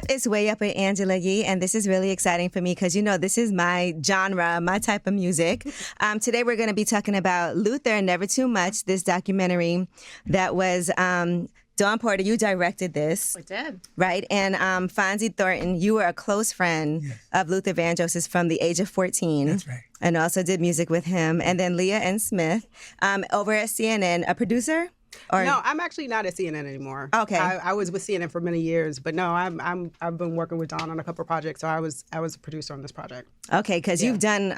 It's Way Up with Angela Yee, and this is really exciting for me because, this is my genre, my type of music. Today we're going to be talking about Luther, Never Too Much, this documentary that was... Dawn Porter, you directed this. I did. Right? And Fonzie Thornton, you were a close friend of Luther Vandross from the age of 14. That's right. And also did music with him. And then Leah N. Smith, over at CNN, a producer? No, I'm actually not at CNN anymore. Okay. I was with CNN for many years, but no, I've been working with Dawn on a couple of projects, so I was a producer on this project. Okay, because you've done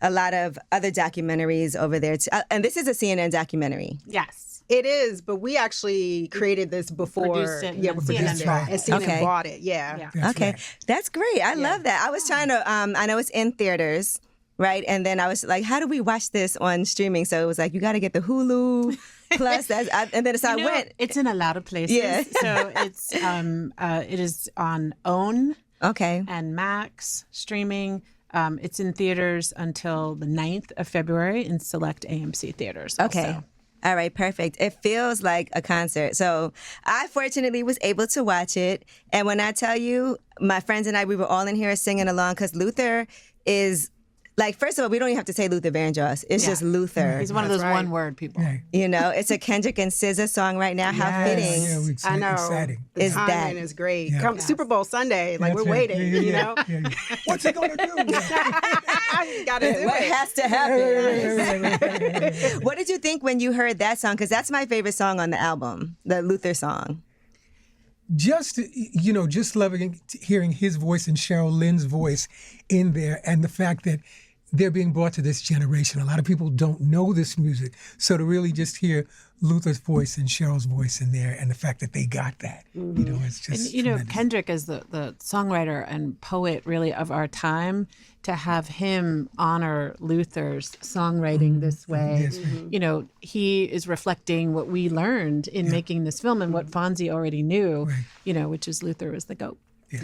a lot of other documentaries over there, and this is a CNN documentary. Yes. It is, but we actually created this before. Produced it, before CNN right. And CNN Okay. bought it. Yeah. Okay, Right. that's great. I love that. I was trying to, I know it's in theaters, right? And then I was like, how do we watch this on streaming? So it was like, you got to get the Hulu Plus. And then I went. It's in a lot of places. Yeah. So it's it is on OWN and Max streaming. It's in theaters until the 9th of February in select AMC theaters. Okay. Also. All right, perfect. It feels like a concert. So I fortunately was able to watch it. And when I tell you, my friends and I, we were all in here singing along because Luther is, like, first of all, we don't even have to say Luther Vandross. It's just Luther. He's one of those one-word people. Right. It's a Kendrick and SZA song right now. How fitting I know. Exciting. The is timing that? is great. Yeah. Come Super Bowl Sunday, like That's we're right. waiting, Yeah. What's he going to do? I gotta do What it. has to happen? What did you think when you heard that song? Because that's my favorite song on the album, the Luther song. Just loving hearing his voice and Cheryl Lynn's voice in there, and the fact that they're being brought to this generation. A lot of people don't know this music. So to really just hear Luther's voice and Cheryl's voice in there, and the fact that they got that, it's just tremendous. Kendrick is the songwriter and poet really of our time. To have him honor Luther's songwriting this way, Yes, he is reflecting what we learned in making this film and what Fonzie already knew, which is Luther was the GOAT. Yeah.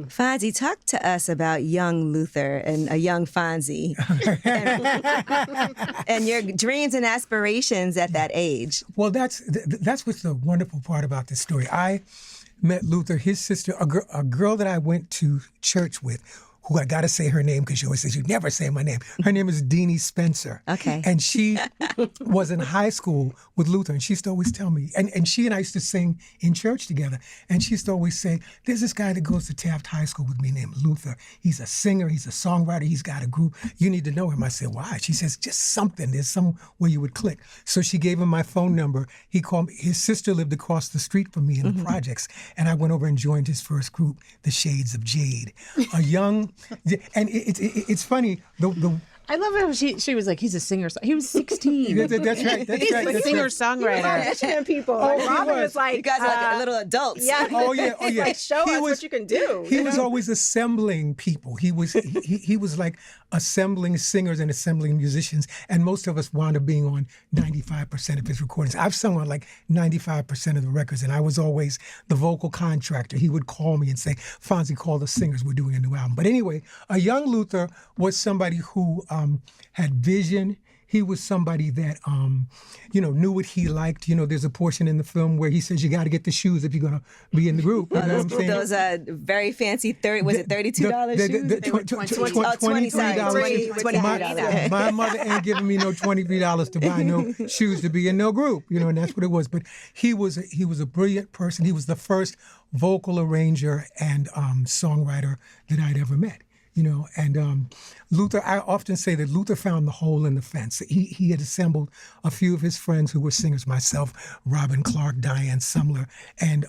Fonzie, talk to us about young Luther and a young Fonzie and your dreams and aspirations at that age. Well, that's what's the wonderful part about this story. I met Luther, his sister, a girl that I went to church with, who I got to say her name because she always says, you never say my name. Her name is Deanie Spencer. Okay. And she was in high school with Luther, and she used to always tell me, and she and I used to sing in church together, and she used to always say, there's this guy that goes to Taft High School with me named Luther. He's a singer, he's a songwriter, he's got a group. You need to know him. I said, why? She says, just something. There's some way you would click. So she gave him my phone number. He called me. His sister lived across the street from me in the projects, and I went over and joined his first group, the Shades of Jade. A young... And it's funny. I love how she was like, he's a singer. He was 16. That's right. He's a singer-songwriter. Audition people. Like, Robin was like, You guys are like little adults. yeah. Oh yeah. Like, show us what you can do. He was always assembling people. He was like assembling singers and assembling musicians, and most of us wound up being on 95% of his recordings. I've sung on like 95% of the records, and I was always the vocal contractor. He would call me and say, Fonzie, call the singers, we're doing a new album. But anyway, a young Luther was somebody who had vision. He was somebody that, knew what he liked. There's a portion in the film where he says you got to get the shoes if you're going to be in the group. You know what I'm saying? Those very fancy, $32 shoes? $23. My mother ain't giving me no $23 to buy no shoes to be in no group, and that's what it was. But he was a brilliant person. He was the first vocal arranger and songwriter that I'd ever met. And Luther, I often say that Luther found the hole in the fence. He had assembled a few of his friends who were singers, myself, Robin Clark, Diane Sumler, and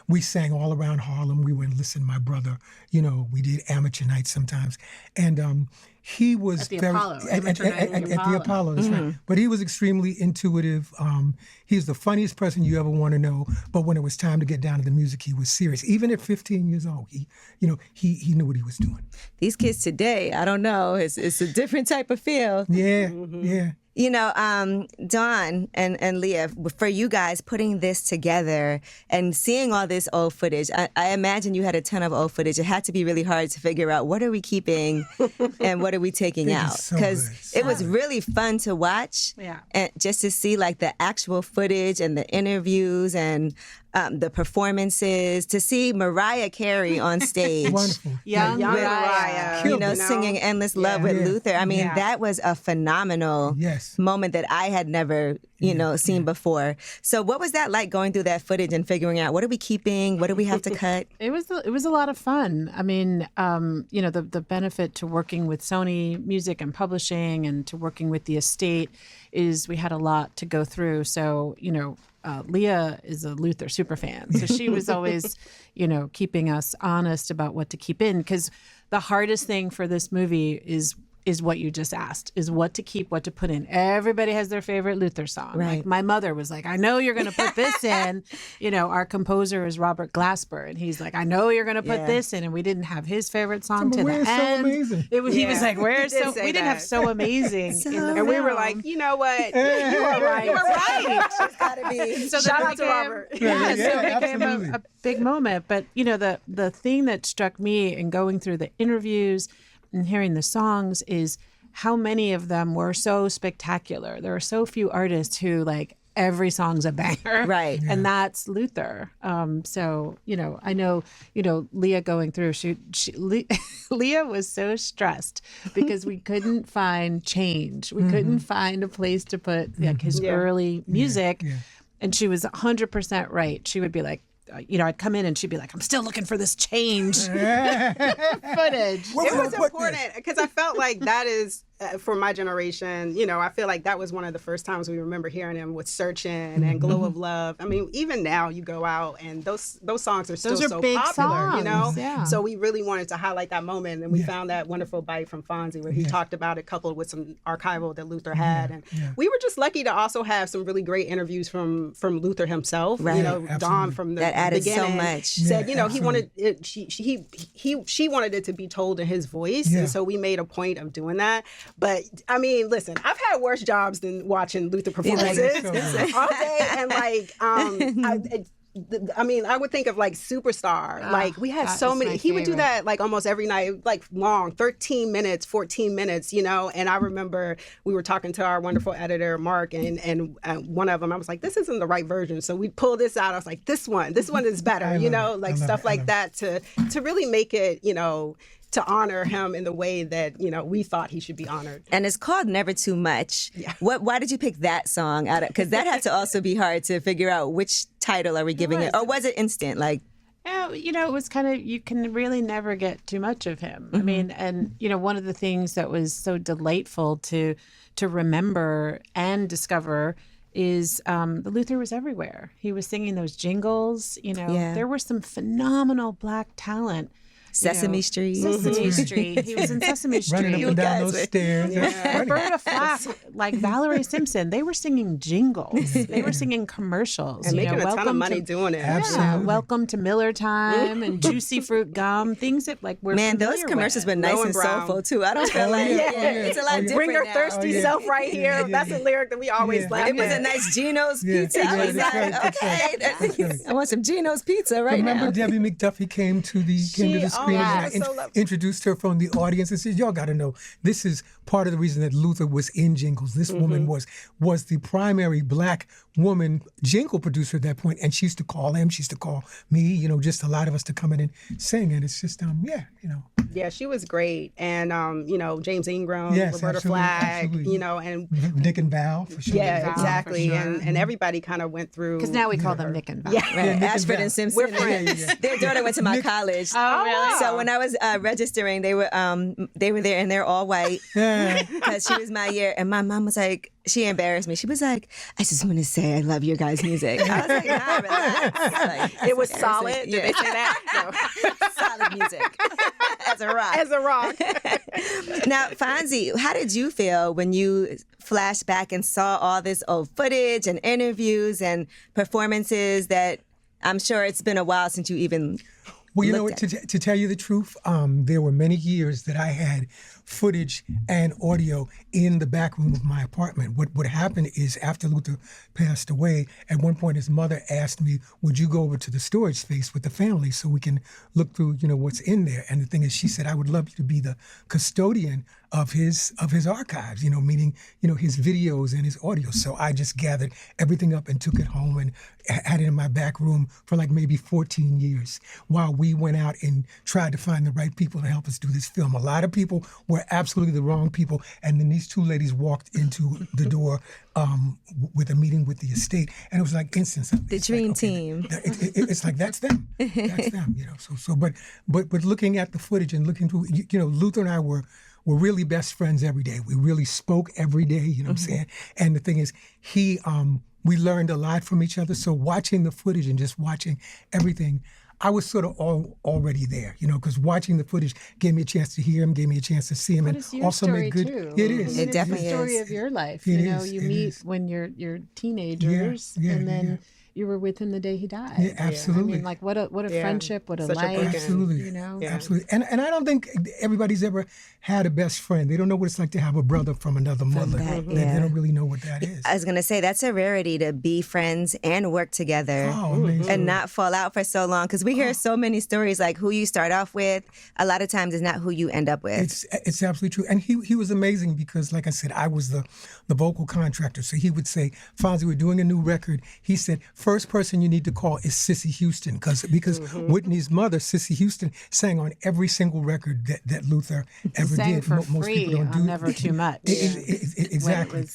we sang all around Harlem. We went and listened to my brother. We did amateur nights sometimes. And he was at the very, Apollo. At the Apollo, that's right. But he was extremely intuitive. He was the funniest person you ever want to know. But when it was time to get down to the music, he was serious. Even at 15 years old, he knew what he was doing. These kids today, I don't know, it's a different type of feel. Yeah, Dawn and Leah, for you guys putting this together and seeing all this old footage, I imagine you had a ton of old footage. It had to be really hard to figure out what are we keeping and what are we taking out, because it was really fun to watch, and just to see like the actual footage and the interviews and the performances, to see Mariah Carey on stage. Wonderful. Young Mariah. Singing Endless Love with Luther. I mean, that was a phenomenal moment that I had never, seen before. So what was that like, going through that footage and figuring out what are we keeping? What do we have to cut? It was a lot of fun. I mean, the benefit to working with Sony Music and Publishing and to working with the estate is we had a lot to go through. So, Leah is a Luther super fan. So she was always, keeping us honest about what to keep in, because the hardest thing for this movie is what you just asked, is what to keep, what to put in. Everybody has their favorite Luther song. Right. Like my mother was like, I know you're going to put this in. Our composer is Robert Glasper, and he's like, I know you're going to put this in. And we didn't have his favorite song to the end. So amazing. He was like, where's so? We didn't have So Amazing. And we were like, you know what? You are right. You were right. It's got to be. So shout out to Robert. So it became a big moment. But the thing that struck me in going through the interviews and hearing the songs is how many of them were so spectacular. There are so few artists who like every song's a banger. Right. Yeah. And that's Luther. So, I know, Leah going through, Leah was so stressed because we couldn't find change. We couldn't find a place to put like his early music. Yeah. And she was 100% right. She would be like, I'd come in and she'd be like, I'm still looking for this change footage. It was important because I felt like that is, for my generation, I feel like that was one of the first times we remember hearing him with Searchin' and Glow of Love. I mean, even now you go out and those songs are still so big popular, songs. Yeah. So we really wanted to highlight that moment, and we found that wonderful bite from Fonzie where he talked about it coupled with some archival that Luther had. And we were just lucky to also have some really great interviews from Luther himself. Right. Dawn from the that added beginning so much. said, he wanted it, she wanted it to be told in his voice, and so we made a point of doing that. But I mean, listen, I've had worse jobs than watching Luther performances all day, and I would think of like Superstar. Like we had so many. He would do that like almost every night, like long, 13 minutes, 14 minutes, And I remember we were talking to our wonderful editor, Mark, and one of them, I was like, this isn't the right version. So we pulled this out. I was like, this one is better, like stuff like that to really make it, to honor him in the way that, we thought he should be honored. And it's called Never Too Much. Yeah. Why did you pick that song out of? Because that had to also be hard to figure out which title are we giving it. Or was it instant? Like, it was kind of, you can really never get too much of him. I mean, and, one of the things that was so delightful to remember and discover is the Luther was everywhere. He was singing those jingles. There were some phenomenal Black talent. Sesame Street. Sesame Street. He was in Sesame Street. Running up and down those stairs. Roberta Flack, like Valerie Simpson, they were singing jingles. They were singing commercials. And making a ton of money doing it. Absolutely. Yeah, Welcome to Miller Time and Juicy Fruit Gum, things that like we're those commercials were nice and soulful too. I don't feel like it's a lot different. Bring your thirsty self right here. That's a lyric that we always laugh at. It was a nice Geno's pizza. I was like, okay, I want some Geno's pizza right now. Remember Debbie McDuffie came to the screen and I introduced her from the audience and said, y'all got to know, this is part of the reason that Luther was in jingles. This woman was the primary Black woman jingle producer at that point, and she used to call him, she used to call me, just a lot of us to come in and sing, and it's just, Yeah, she was great, and, James Ingram, Roberta Flack, and Nick and Val, for sure. Yeah, exactly, sure. And everybody kind of went through. Because now we call them Nick and Val. Yeah, right. Ashford and Simpson. We're friends. Their daughter went to my college. Oh, really? So when I was registering, they were there, and they're all white because she was my year, and my mom was like, she embarrassed me. She was like, I just want to say I love your guys' music. I was like, nah, relax. Like, it was solid. Did they say that? No. Solid music. As a rock. As a rock. Now, Fonzie, how did you feel when you flashed back and saw all this old footage and interviews and performances that I'm sure it's been a while since you even Well, you know what, to tell you the truth, there were many years that I had footage and audio in the back room of my apartment. What happened is after Luther passed away, at one point his mother asked me, would you go over to the storage space with the family so we can look through, what's in there? And the thing is, she said, I would love you to be the custodian of his archives, meaning, his videos and his audio. So I just gathered everything up and took it home and had it in my back room for like maybe 14 years while we went out and tried to find the right people to help us do this film. A lot of people were absolutely the wrong people. And then these two ladies walked into the door with a meeting with the estate. And it was like instant. The dream team. It's like, that's them. That's them, But looking at the footage and looking through, Luther and I were really best friends every day. We really spoke every day, what I'm saying? And the thing is, we learned a lot from each other. So watching the footage and just watching everything, I was sort of already there, because watching the footage gave me a chance to hear him, gave me a chance to see him, but and it's your also story make good. Too. It is. It definitely is. The story is. of your life. You meet when you're teenagers, and then you were with him the day he died. Yeah, absolutely. I mean, like what a friendship, what a Such life. Absolutely. Yeah. Absolutely. And I don't think everybody's ever had a best friend. They don't know what it's like to have a brother from another mother. They don't really know what that is. I was going to say, that's a rarity to be friends and work together and not fall out for so long. Because we hear so many stories like who you start off with, a lot of times is not who you end up with. It's absolutely true. And he was amazing because, like I said, I was the vocal contractor. So he would say, Fonzie, we're doing a new record. He said, first person you need to call is Cissy Houston because Whitney's mother, Cissy Houston, sang on every single record that Luther ever sang did. for Most free people don't do on Never Too Much. Exactly.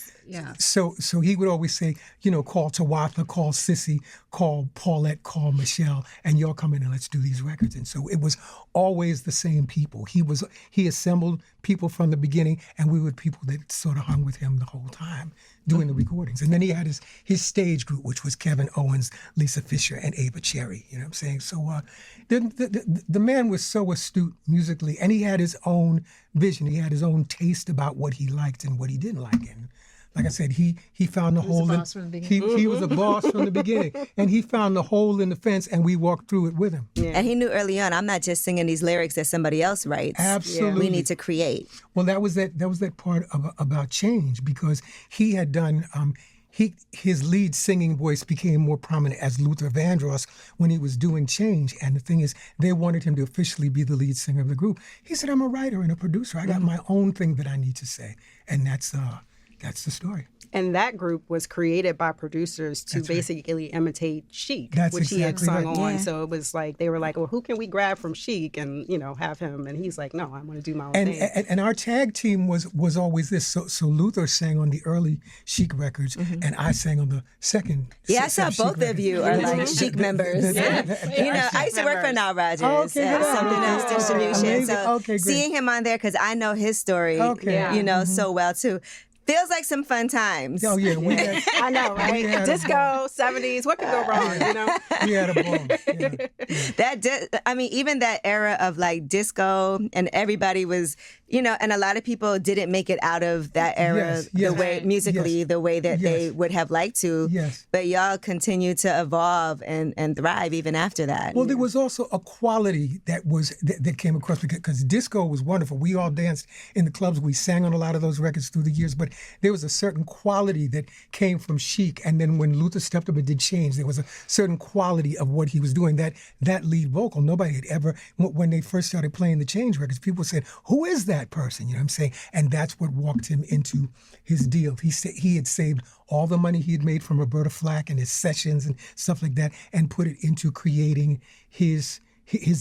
So he would always say, call Tawatha, call Cissy, call Paulette, call Michelle, and y'all come in and let's do these records. And so it was always the same people. He assembled people from the beginning, and we were people that sort of hung with him the whole time doing the recordings. And then he had his stage group, which was Kevin Owens, Lisa Fisher, and Ava Cherry. You know what I'm saying? So the man was so astute musically, and he had his own vision. He had his own taste about what he liked and what he didn't like. And like I said, he found the hole. He was a boss from the beginning, and he found the hole in the fence, and we walked through it with him. Yeah. And he knew early on, I'm not just singing these lyrics that somebody else writes. Absolutely, we need to create. Well, that was that part about change because he had done. His lead singing voice became more prominent as Luther Vandross when he was doing Change. And the thing is, they wanted him to officially be the lead singer of the group. He said, I'm a writer and a producer. I got my own thing that I need to say. And that's the story. And that group was created by producers to basically imitate Chic, which he had sung on. Yeah. So it was like, they were like, well, who can we grab from Chic and, have him? And he's like, no, I'm going to do my own thing. And our tag team was always this. So Luther sang on the early Chic records, and I sang on the second. Yeah, I saw both of you are like Chic members. I used to work for Nile Rodgers at Something Else Distribution. So seeing him on there, because I know his story, so well too. Feels like some fun times. Oh, yeah. I know, right? Disco, 70s, what could go wrong, We had a ball. Even that era of like disco and everybody was, and a lot of people didn't make it out of that era the way musically, the way that they would have liked to. Yes. But y'all continue to evolve and thrive even after that. Well, there was also a quality that came across because disco was wonderful. We all danced in the clubs. We sang on a lot of those records through the years, but there was a certain quality that came from Chic. And then when Luther stepped up and did Change, there was a certain quality of what he was doing. That lead vocal, nobody had ever, when they first started playing the Change records, people said, who is that person? You know what I'm saying? And that's what walked him into his deal. He had saved all the money he had made from Roberta Flack and his sessions and stuff like that and put it into creating his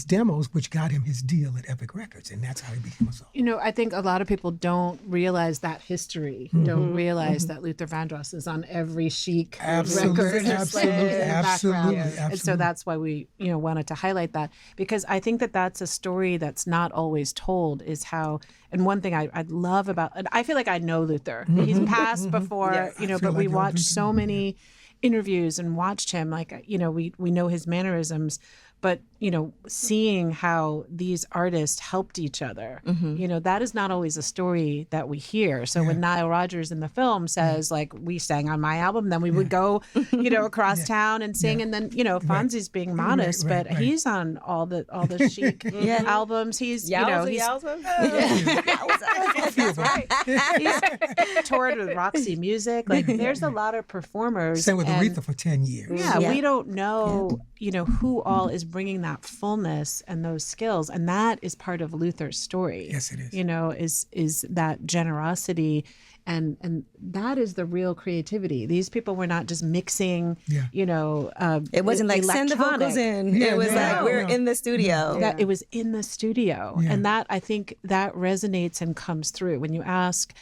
demos, which got him his deal at Epic Records, and that's how he became a solo. I think a lot of people don't realize that history, don't realize that Luther Vandross is on every Chic record. Absolutely. And so that's why we, wanted to highlight that, because I think that that's a story that's not always told, is how, and one thing I love about, and I feel like I know Luther. He's passed before, but we watched so many interviews and watched him, like, you know, we know his mannerisms, but, you know, seeing how these artists helped each other, you know, that is not always a story that we hear. So when Nile Rodgers in the film says, like, we sang on my album, then we would go, you know, across town and sing. And then, you know, Fonzie's being modest, but he's on all the Chic albums. He's, you know, he's toured with Roxy Music. Like, there's a lot of performers. Same with Aretha for 10 years. We don't know, you know, who all is bringing that fullness and those skills, and that is part of Luther's story. Yes, it is. You know, is that generosity, and that is the real creativity. These people were not just mixing. You know, it wasn't like send the vocals in. It was like we're in the studio. That it was in the studio, and that, I think, that resonates and comes through when you ask.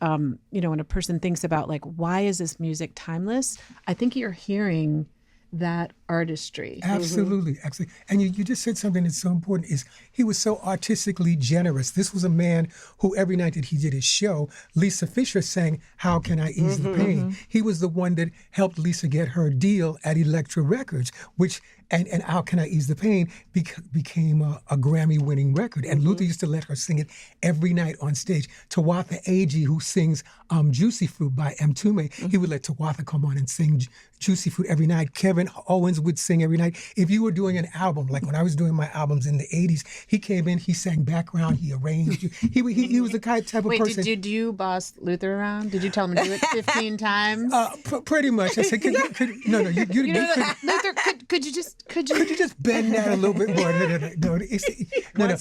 You know, when a person thinks about, like, why is this music timeless? I think you're hearing that artistry. Absolutely, absolutely. And you just said something that's so important, is he was so artistically generous. This was a man who every night that he did his show, Lisa Fisher sang, "How Can I Ease the Pain?" He was the one that helped Lisa get her deal at Elektra Records, which, and "How Can I Ease the Pain" became a Grammy-winning record. And Luther used to let her sing it every night on stage. Tawatha Agee, who sings Juicy Fruit by Mtume, he would let Tawatha come on and sing Juicy Fruit every night. Kevin Owens would sing every night. If you were doing an album, like when I was doing my albums in the 80s, he came in, he sang background, he arranged. He was the type of person. Wait, did you boss Luther around? Did you tell him to do it 15 times? Pretty much. I said, no, you Luther, could you just bend that a little bit more? No.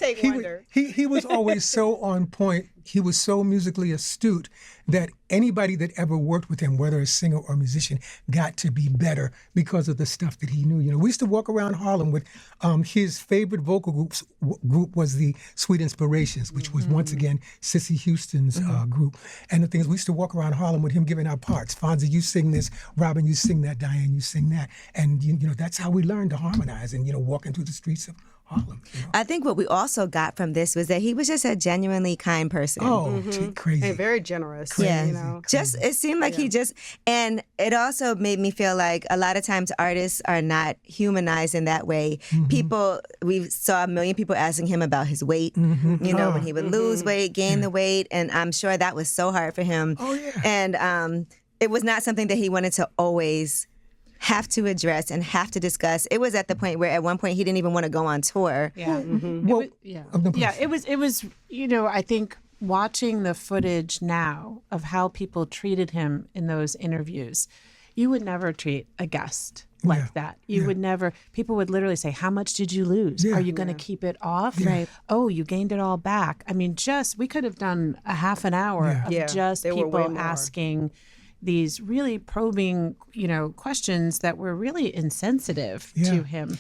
He was always so on point. He was so musically astute that anybody that ever worked with him, whether a singer or musician, got to be better because of the stuff that he knew. You know, we used to walk around Harlem with his favorite vocal group was the Sweet Inspirations, which was once again Cissy Houston's group. And the thing is, we used to walk around Harlem with him giving out parts. Fonzie, you sing this. Robin, you sing that. Diane, you sing that. And you know, that's how we learned to harmonize. And, you know, walking through the streets of Harlem. You know? I think what we also got from this was that he was just a genuinely kind person. Oh, crazy. And very generous. Crazy, you know. Just, it seemed like he just, and it also made me feel like a lot of times artists are not humanized in that way. People, we saw a million people asking him about his weight, you know, when he would lose weight, gain the weight, and I'm sure that was so hard for him. Oh, yeah. And it was not something that he wanted to always have to address and have to discuss. It was at the point where at one point he didn't even want to go on tour. It was, you know, I think watching the footage now of how people treated him in those interviews, you would never treat a guest like that. You would never, people would literally say, how much did you lose? Are you going to keep it off? Right. Oh, you gained it all back. I mean, we could have done a half an hour of just people asking these really probing, you know, questions that were really insensitive to him.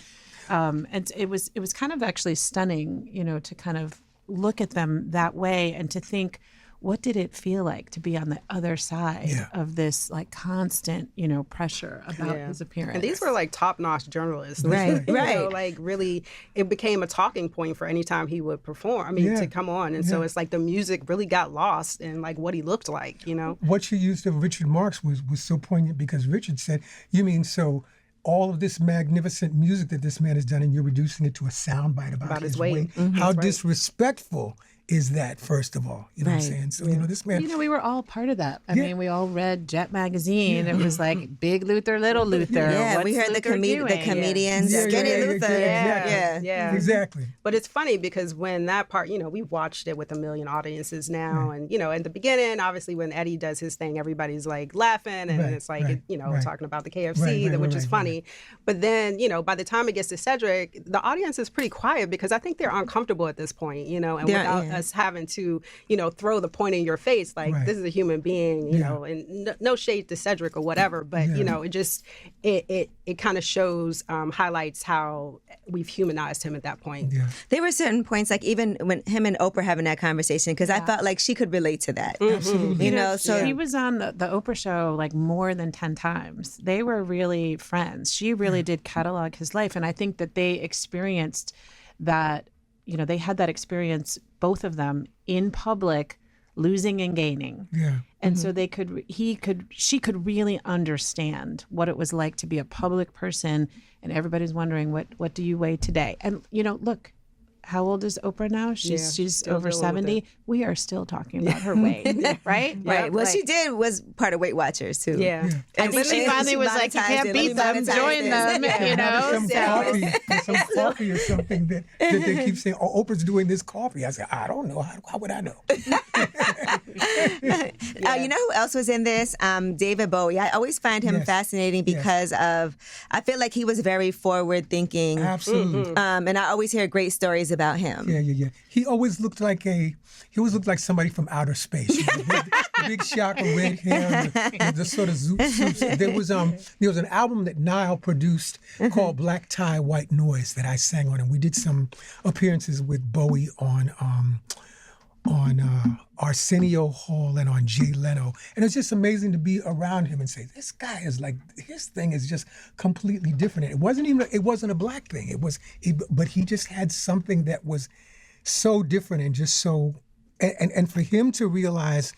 And it was kind of actually stunning, you know, to kind of look at them that way and to think, what did it feel like to be on the other side of this, like, constant, you know, pressure about his appearance? And these were like top-notch journalists, right? You know, like really, it became a talking point for any time he would perform. I mean, to come on, and so it's like the music really got lost in like what he looked like, you know. What you used of Richard Marx was so poignant because Richard said, "You mean so?" All of this magnificent music that this man has done, and you're reducing it to a soundbite about his weight. How disrespectful is that, first of all? You know what I'm saying? So, you know, this man... You know, we were all part of that. I mean, we all read Jet Magazine. It was like Big Luther, Little Luther. Yeah, we heard the comedians, Skinny Luther. Yeah. Exactly. But it's funny because when that part, you know, we watched it with a million audiences now. And, you know, in the beginning, obviously, when Eddie does his thing, everybody's like laughing. And it's like, you know, talking about the KFC, which is funny. But then, you know, by the time it gets to Cedric, the audience is pretty quiet because I think they're uncomfortable at this point, you know, and without us having to, you know, throw the point in your face, like this is a human being, you know, and no shade to Cedric or whatever, but you know, it just it kind of shows, highlights how we've humanized him at that point. There were certain points, like even when him and Oprah having that conversation, because I felt like she could relate to that. Absolutely. You know, so he was on the Oprah show like more than 10 times. They were really friends. She really did catalog his life, and I think that they experienced that. You know, they had that experience, both of them, in public, losing and gaining. Yeah. And so she could really understand what it was like to be a public person, and everybody's wondering, what do you weigh today? And look, how old is Oprah now? She's over 70. We are still talking about her weight, right? Right. Well, she was part of Weight Watchers too. Yeah. And then she finally was like, you can't beat them, join them, Some coffee or something that they keep saying, oh, Oprah's doing this coffee. I said, I don't know. How would I know? You know who else was in this? David Bowie. I always find him fascinating because of, I feel like he was very forward thinking. Absolutely. And I always hear great stories about him. Yeah. He always looked like somebody from outer space. The big shock of red hair, the sort of zoop. There was an album that Nile produced called Black Tie, White Noise that I sang on, and we did some appearances with Bowie on Arsenio Hall and on Jay Leno. And it's just amazing to be around him and say, this guy is like, his thing is just completely different. It wasn't a black thing. But he just had something that was so different and just so, and for him to realize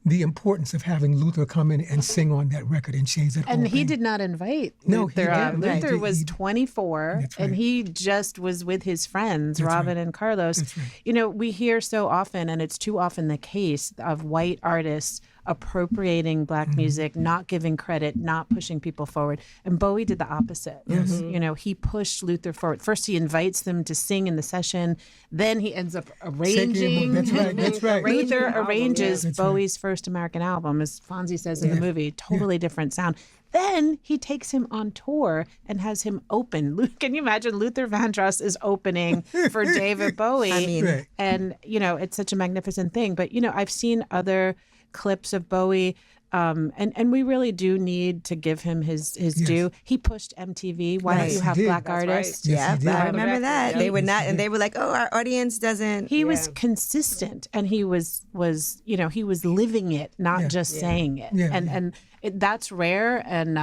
the importance of having Luther come in and sing on that record and change that whole And he thing. did not invite No, Luther. he didn't. Luther Right. was 24, That's right. and he just was with his friends, That's Robin right. and Carlos. That's right. We hear so often, and it's too often the case, of white artists appropriating black music, not giving credit, not pushing people forward. And Bowie did the opposite. Yes. He pushed Luther forward. First, he invites them to sing in the session. Then he ends up arranging. That's right. Luther arranges That's Bowie's first American album, as Fonzie says in the movie. Totally different sound. Then he takes him on tour and has him open. Can you imagine? Luther Vandross is opening for David Bowie. I mean, Right. And, it's such a magnificent thing. But, I've seen other clips of Bowie, and we really do need to give him his due. He pushed MTV. Why don't Yes, you he have did. black That's artists? Yes, Yeah, he did. I remember that. Yeah. They were not, and they were like, "Oh, our audience doesn't." He was consistent, and he was he was living it, not just saying it. Yeah, and that's rare. And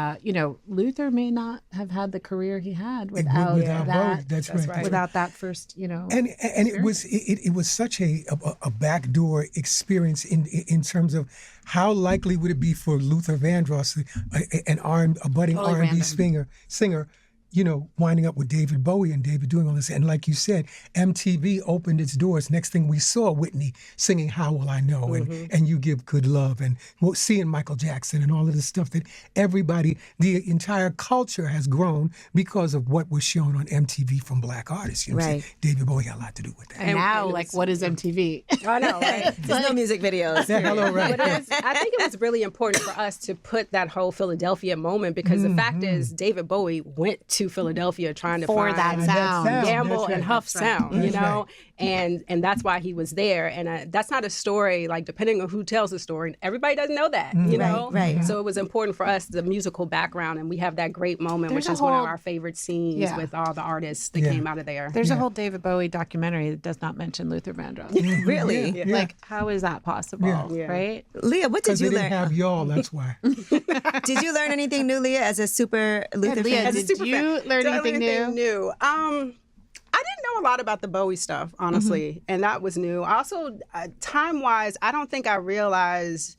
Luther may not have had the career he had without Bowie. that. That's right. Without that first, And it was such a backdoor experience in terms of how likely would it be for Luther Vandross, a budding Totally R&B random. singer, winding up with David Bowie and David doing all this. And like you said, MTV opened its doors. Next thing we saw Whitney singing How Will I Know and You Give Good Love and seeing Michael Jackson and all of this stuff that the entire culture has grown because of what was shown on MTV from black artists. Right. David Bowie had a lot to do with that. And now, and what is MTV? I know, right? There's no music videos. Yeah, hello, right. But I think it was really important for us to put that whole Philadelphia moment because the fact is David Bowie went to Philadelphia trying to For find that sound. Gamble That's and right. Huff sound, That's right. and that's why he was there. And that's not a story, like, depending on who tells the story, everybody doesn't know that, you know? Right. So it was important for us, the musical background, and we have that great moment, There's which a is one of whole- our favorite scenes Yeah. with all the artists that Yeah. came out of there. There's a whole David Bowie documentary that does not mention Luther Vandross. Really? Yeah. Like, how is that possible? Yeah. Right? Leah, what Because did they you didn't learn? have y'all, that's why. Did you learn anything new, Leah, as a super Luther Leah, fan? did you learn anything new? I didn't know a lot about the Bowie stuff, honestly, and that was new. Also, time-wise, I don't think I realized,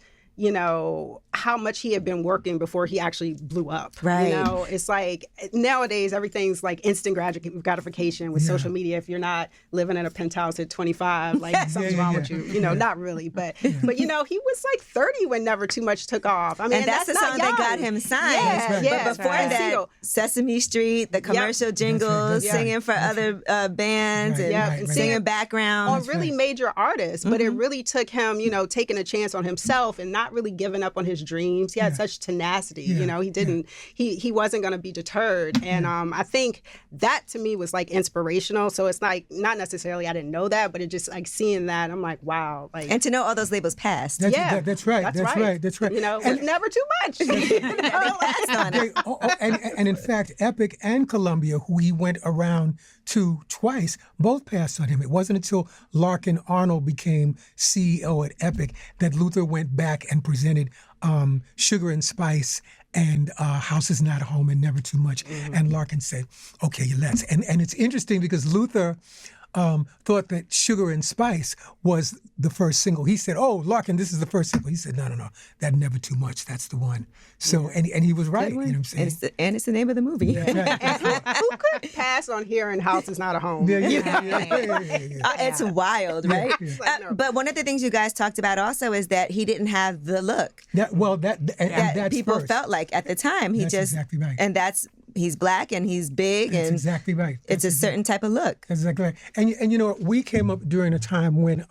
how much he had been working before he actually blew up. Right. It's like nowadays everything's like instant gratification with social media. If you're not living in a penthouse at 25, like something's wrong with you. Not really, but he was like 30 when Never Too Much took off. I mean, And that's the not song that young. got him signed. Yeah, right. yeah. But before And that, Seale. Sesame Street, the commercial jingles, That's right. singing for other bands, Right, and right. singing background. on really major artists, but it really took him, taking a chance on himself and not really giving up on his dreams. He had such tenacity, he didn't, he wasn't going to be deterred. And I think that to me was like inspirational. So it's like, not necessarily, I didn't know that, but it just like seeing that, I'm like, wow. Like, And to know all those labels passed. That's right. That's That's right. right. That's right. with Never Too Much. Passed on it. And in fact, Epic and Columbia, who he went around to twice, both passed on him. It wasn't until Larkin Arnold became CEO at Epic that Luther went back and presented Sugar and Spice and House Is Not Home and Never Too Much. And Larkin said, okay, let's. And it's interesting because Luther thought that Sugar and Spice was the first single. He said, "Oh, Larkin, this is the first single." He said, "No, that Never Too Much. That's the one." So, and he was right. You know what I'm saying? And it's the name of the movie. Who could pass on hearing "House Is Not a Home"? It's wild, right? But one of the things you guys talked about also is that he didn't have the look that that's people first. felt like at the time. That's exactly right. And he's black and he's big. That's and exactly right. It's a certain type of look. That's exactly right. And you know, we came up during a time when,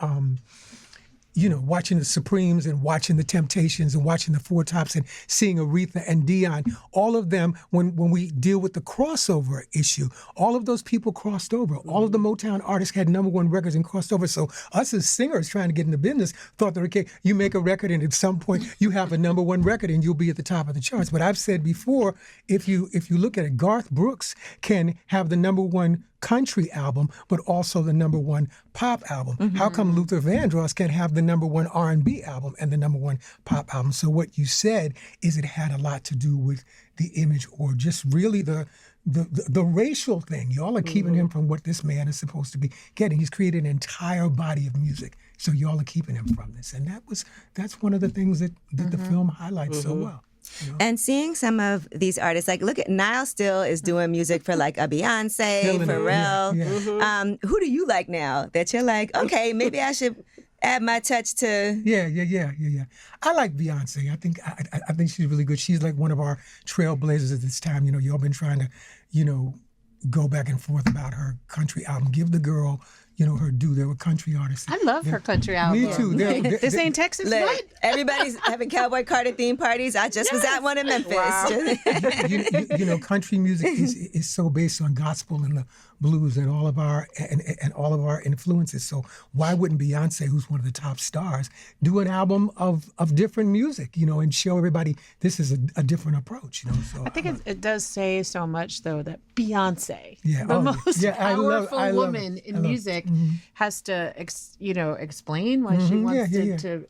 watching the Supremes and watching the Temptations and watching the Four Tops and seeing Aretha and Dion, all of them, when we deal with the crossover issue, all of those people crossed over. All of the Motown artists had #1 records and crossed over. So us as singers trying to get in the business thought that, okay, you make a record and at some point you have a #1 record and you'll be at the top of the charts. But I've said before, if you look at it, Garth Brooks can have the #1 country album, but also the #1 pop album. Mm-hmm. How come Luther Vandross can have the #1 R&B album and the #1 pop album? So what you said is it had a lot to do with the image, or just really the racial thing. Y'all are keeping him from what this man is supposed to be getting. He's created an entire body of music. So y'all are keeping him from this. And that's one of the things that the film highlights so well. You know? And seeing some of these artists, like look at Niall still is doing music for like a Beyonce, Pharrell. Yeah. Who do you like now that you're like, okay, maybe I should add my touch to? Yeah. I like Beyonce. I think she's really good. She's like one of our trailblazers at this time. You know, y'all been trying to, go back and forth about her country album. Give the girl, her due. There were country artists. I love her country album. Me too. This ain't Texas, what? Everybody's having Cowboy Carter themed parties. I just was at one in Memphis. Wow. Country music is so based on gospel and the blues and all of our influences. So why wouldn't Beyonce, who's one of the top stars, do an album of different music, and show everybody this is a different approach, So I think it does say so much, though, that Beyonce, the most powerful woman in music, has to, explain why she wants to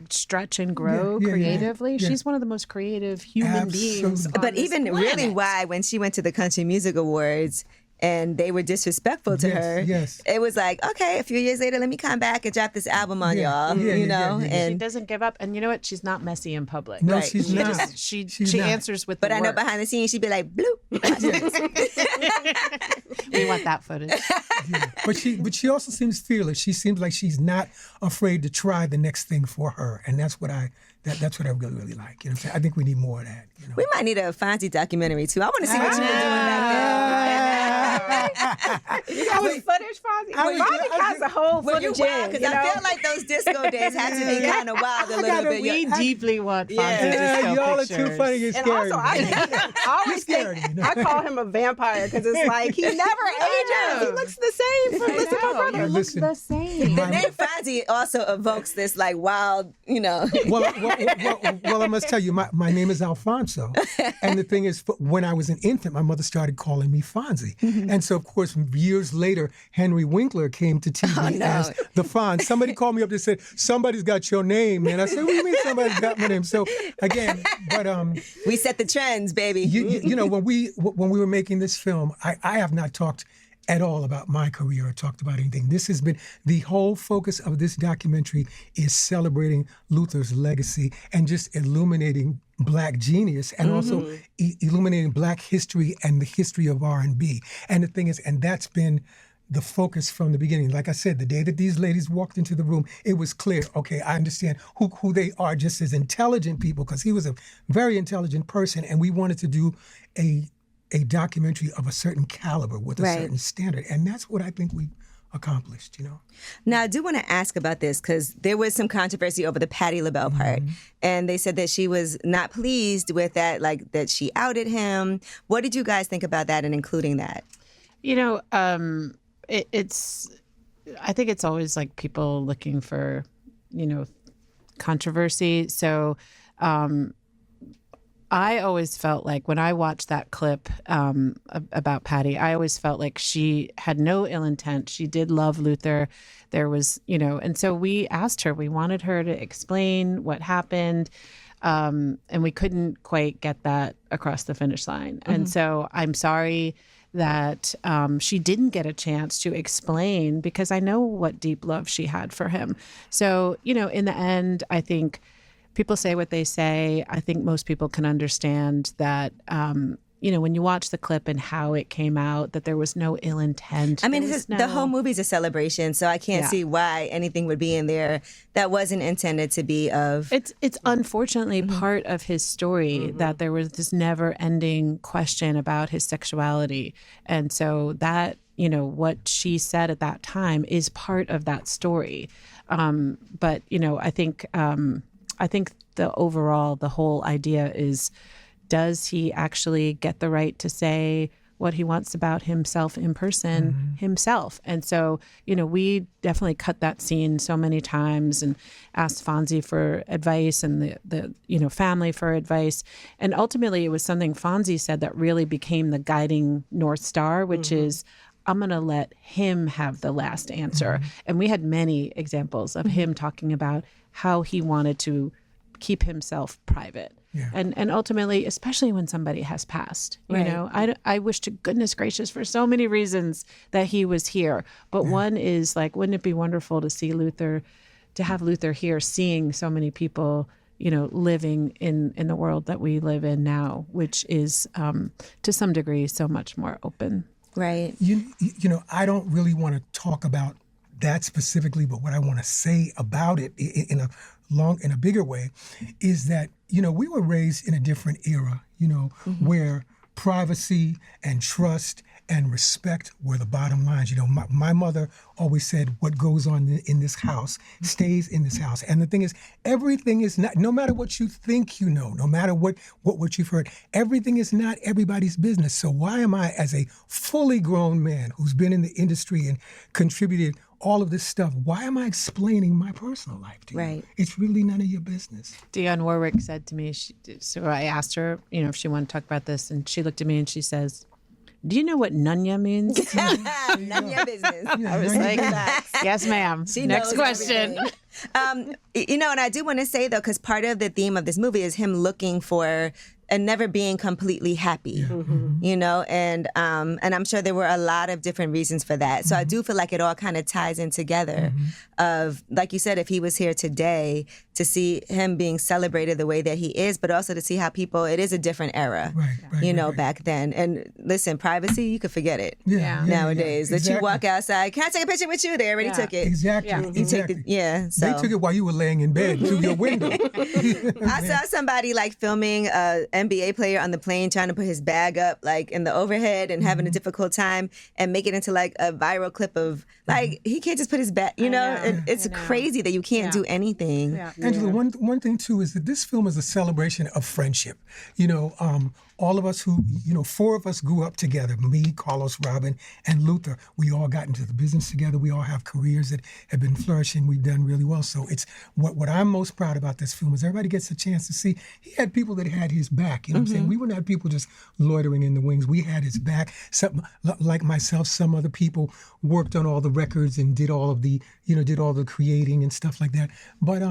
stretch and grow creatively. Yeah. She's one of the most creative human beings. But even really why when she went to the Country Music Awards and they were disrespectful to her, it was like, okay, a few years later, let me come back and drop this album on y'all, And she doesn't give up. And you know what? She's not messy in public. No, right? she's not. She not. answers with But the I know work. behind the scenes, she'd be like, bloop. We want that footage. But she also seems fearless. She seems like she's not afraid to try the next thing for her. And that's what I really, really like. I think we need more of that. We might need a Fonzie documentary, too. I want to see what you were doing back there. You got any footage, Fonzie? Fonzie has a whole footage in. Because I feel like those disco days had to be kind of wild a little bit. We deeply want Fonzie disco y'all pictures. are too funny. It's And scary. also, I always think, I call him a vampire because it's like he never ages. He looks the same from Listen to My Brother. You look the same. The name Fonzie also evokes this like wild, Well, I must tell you, my name is Alfonso. And the thing is, when I was an infant, my mother started calling me Fonzie. And so, of course, years later, Henry Winkler came to TV as the Fonz. Somebody called me up and said, somebody's got your name. And I said, what do you mean somebody's got my name? So, again, but... we set the trends, baby. When we were making this film, I have not talked at all about my career or talked about anything. This has been the whole focus of this documentary is celebrating Luther's legacy and just illuminating Black genius and also illuminating Black history and the history of R&B. And the thing is, and that's been the focus from the beginning. Like I said, the day that these ladies walked into the room, it was clear, okay, I understand who they are just as intelligent people, because he was a very intelligent person, and we wanted to do a documentary of a certain caliber with a certain standard. And that's what I think we accomplished, Now, I do want to ask about this because there was some controversy over the Patti LaBelle part. And they said that she was not pleased with that, like that she outed him. What did you guys think about that and including that? I think it's always like people looking for, controversy. So, I always felt like when I watched that clip about Patti, I always felt like she had no ill intent. She did love Luther. There was, and so we asked her, we wanted her to explain what happened. And we couldn't quite get that across the finish line. And so I'm sorry that she didn't get a chance to explain, because I know what deep love she had for him. So, in the end, I think people say what they say. I think most people can understand that, when you watch the clip and how it came out, that there was no ill intent. I mean, the whole movie's a celebration, so I can't see why anything would be in there that wasn't intended to be of. It's unfortunately part of his story that there was this never-ending question about his sexuality. And so that, what she said at that time is part of that story. But, I think the whole idea is, does he actually get the right to say what he wants about himself in person himself? And so, we definitely cut that scene so many times and asked Fonzie for advice and the family for advice. And ultimately, it was something Fonzie said that really became the guiding North Star, which is, I'm going to let him have the last answer. And we had many examples of him talking about how he wanted to keep himself private. Yeah. And ultimately, especially when somebody has passed, I wish to goodness gracious for so many reasons that he was here. But one is like, wouldn't it be wonderful to see Luther, to have Luther here, seeing so many people, living in the world that we live in now, which is to some degree so much more open. Right. I don't really want to talk about that specifically, but what I want to say about it in a bigger way is that, we were raised in a different era, where privacy and trust and respect were the bottom lines. My mother always said, what goes on in this house stays in this house. And the thing is, everything is not, no matter what you think no matter what you've heard, everything is not everybody's business. So why am I, as a fully grown man who's been in the industry and contributed all of this stuff, why am I explaining my personal life to you? Right. It's really none of your business. Dionne Warwick said to me, so I asked her, if she wanted to talk about this, and she looked at me and she says, do you know what nunya means? None of your business. I was like, yes, ma'am. Next question. And I do want to say, though, because part of the theme of this movie is him looking for and never being completely happy, and I'm sure there were a lot of different reasons for that. So I do feel like it all kind of ties in together of, like you said, if he was here today, to see him being celebrated the way that he is, but also to see how it is a different era, right. Back then. And listen, privacy, you could forget it nowadays. That you walk outside, can I take a picture with you? They already took it. Exactly. Yeah. So. They took it while you were laying in bed through your window. I saw somebody filming NBA player on the plane trying to put his bag up in the overhead and having a difficult time and make it into a viral clip of he can't just put his bag, it's crazy that you can't do anything. Yeah. Angela, one thing too is that this film is a celebration of friendship. All of us who, four of us grew up together, me, Carlos, Robin, and Luther. We all got into the business together. We all have careers that have been flourishing. We've done really well. So it's what I'm most proud about this film is everybody gets a chance to see. He had people that had his back. You know what I'm saying? We wouldn't have people just loitering in the wings. We had his back. Some, like myself, some other people worked on all the records and did all of the, did all the creating and stuff like that. But,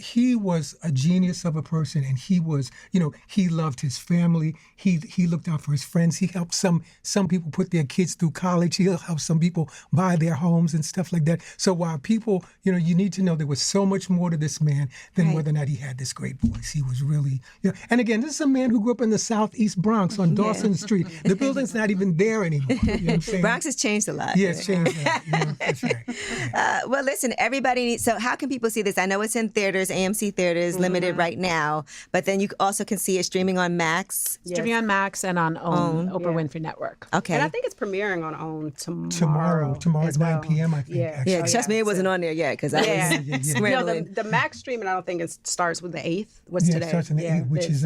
he was a genius of a person, and he was, he loved his family. He looked out for his friends. He helped some people put their kids through college. He helped some people buy their homes and stuff like that. So while people, you need to know there was so much more to this man than whether or not he had this great voice. He was really, and again, this is a man who grew up in the Southeast Bronx on Dawson Street. The building's not even there anymore. You know what I'm saying? Bronx has changed a lot. Yeah, it's changed a lot. That's right. Yeah. Well, listen, everybody needs, so how can people see this? I know it's in theaters, AMC theaters, limited right now, but then you also can see it streaming on Max. Streaming on Max and on OWN, Oprah Winfrey Network. Okay. And I think it's premiering on OWN tomorrow at 9 p.m. I think. Yeah, trust me, it wasn't on there yet because I was scrambling. The Max streaming, I don't think it starts with the 8th. What's today? It starts on the 8th, which is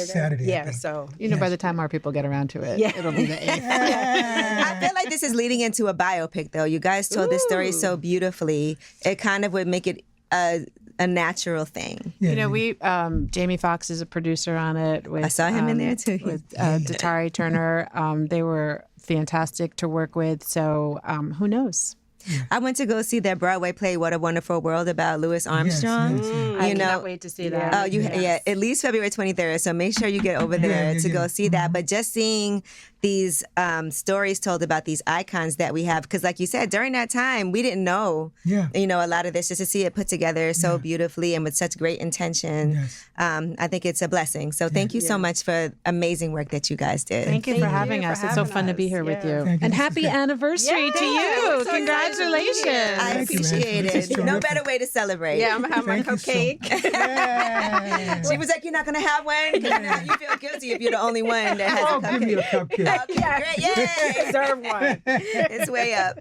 Saturday. Yeah, so by the time our people get around to it, it'll be the 8th. I feel like this is leading into a biopic, though. You guys told this story so beautifully. It kind of would make it a natural thing. We Jamie Foxx is a producer on it. I saw him in there too. With Datari Turner. They were fantastic to work with. So who knows? I went to go see that Broadway play, What a Wonderful World, about Louis Armstrong. Yes. I cannot wait to see that. At least February 23rd. So make sure you get over there to go see that. But just seeing these stories told about these icons that we have. Because like you said, during that time, we didn't know, you know, a lot of this. Just to see it put together so beautifully and with such great intention, I think it's a blessing. So thank you so much for amazing work that you guys did. Thank you for having us. It's so fun to be here with you. And happy anniversy to you. Congratulations. I appreciate it. No better way to celebrate. Yeah, I'm going to have my cupcake. She was like, you're not going to have one? Because you feel guilty if you're the only one that has a cupcake. Give me a cupcake. Okay, great. Yay. Deserve one. It's way up.